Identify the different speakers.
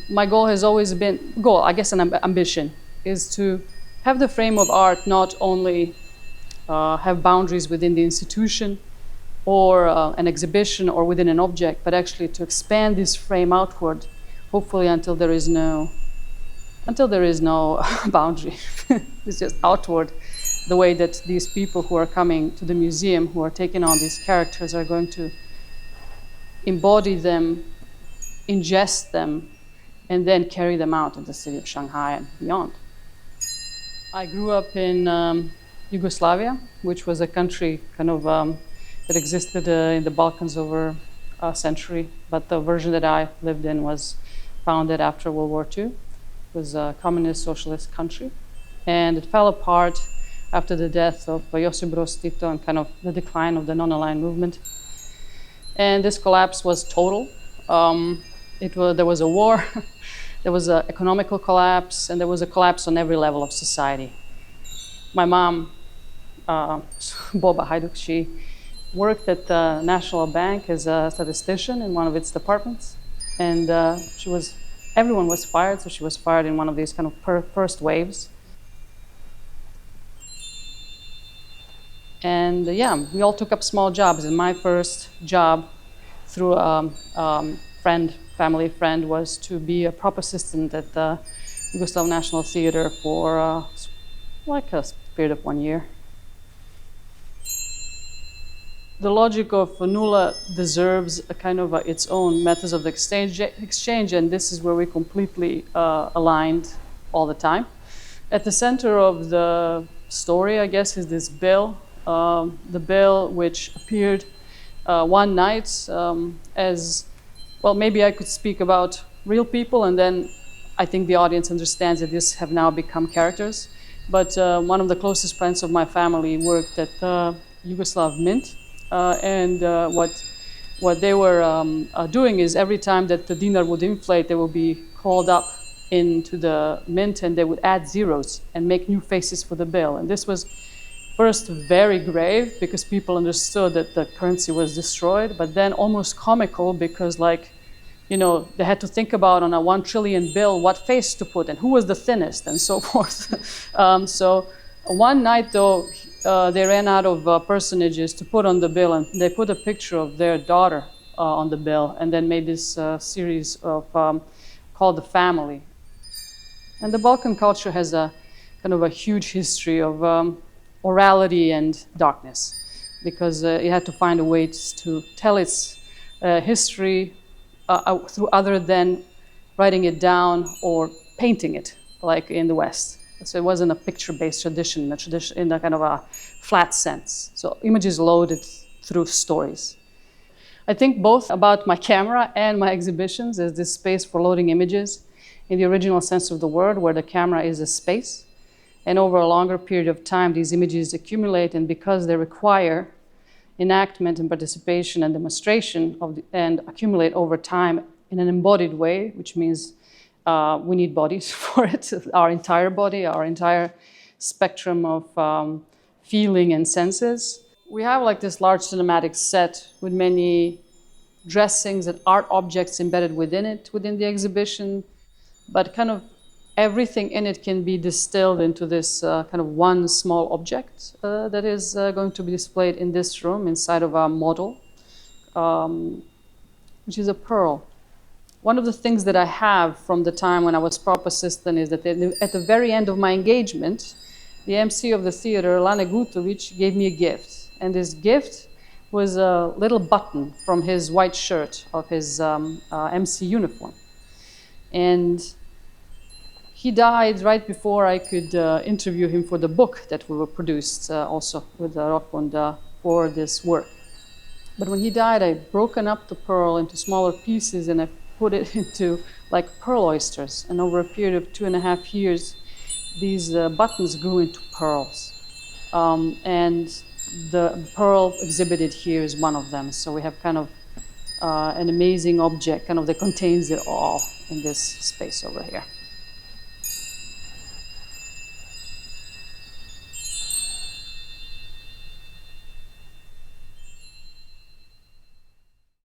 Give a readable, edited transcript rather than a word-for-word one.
Speaker 1: my goal has always been, I guess an ambition, is to have the frame of art not only have boundaries within the institution or an exhibition or within an object, but actually to expand this frame outward, hopefully until there is no boundary. It's just outward, the way that these people who are coming to the museum, who are taking on these characters, are going to embody them, ingest them, and then carry them out in the city of Shanghai and beyond. I grew up in Yugoslavia, which was a country that existed in the Balkans over a century, but the version that I lived in was founded after World War II. It was a communist socialist country, and it fell apart after the death of Josip Broz Tito and the decline of the non-aligned movement. And this collapse was total. There was a war, there was an economical collapse, and there was a collapse on every level of society. My mom, Boba Haiduk, she worked at the National Bank as a statistician in one of its departments, and everyone was fired, so she was fired in one of these first waves. And we all took up small jobs, and my first job through a family friend, was to be a prop assistant at the Yugoslav National Theater for a period of 1 year. The logic of Nula deserves its own methods of exchange, and this is where we completely aligned all the time. At the center of the story, I guess, is this bill. The bill which appeared one night as, well, maybe I could speak about real people, and then I think the audience understands that these have now become characters. But one of the closest friends of my family worked at the Yugoslav Mint. And what they were doing is every time that the dinar would inflate, they would be called up into the mint, and they would add zeros and make new faces for the bill. And this was first very grave because people understood that the currency was destroyed, but then almost comical because they had to think about on a 1 trillion bill what face to put and who was the thinnest and so forth. So one night though, they ran out of personages to put on the bill, and they put a picture of their daughter on the bill, and then made this series of called The Family. And the Balkan culture has a huge history of orality and darkness, because it had to find a way to tell its history through other than writing it down or painting it, like in the West. So it wasn't a picture-based tradition, in a flat sense. So images loaded through stories. I think both about my camera and my exhibitions as this space for loading images in the original sense of the word, where the camera is a space. And over a longer period of time, these images accumulate, and because they require enactment and participation and demonstration and accumulate over time in an embodied way, which means we need bodies for it, our entire body, our entire spectrum of feeling and senses. We have this large cinematic set with many dressings and art objects embedded within it, within the exhibition, but everything in it can be distilled into this one small object that is going to be displayed in this room inside of a model, which is a pearl. One of the things that I have from the time when I was prop assistant is that at the very end of my engagement, the MC of the theater, Lane Gutovic, gave me a gift. And this gift was a little button from his white shirt of his MC uniform. And he died right before I could interview him for the book that we were produced also with Rockbund for this work. But when he died, I'd broken up the pearl into smaller pieces, and I put it into pearl oysters. And over a period of 2.5 years, these buttons grew into pearls. And the pearl exhibited here is one of them. So we have an amazing object that contains it all in this space over here.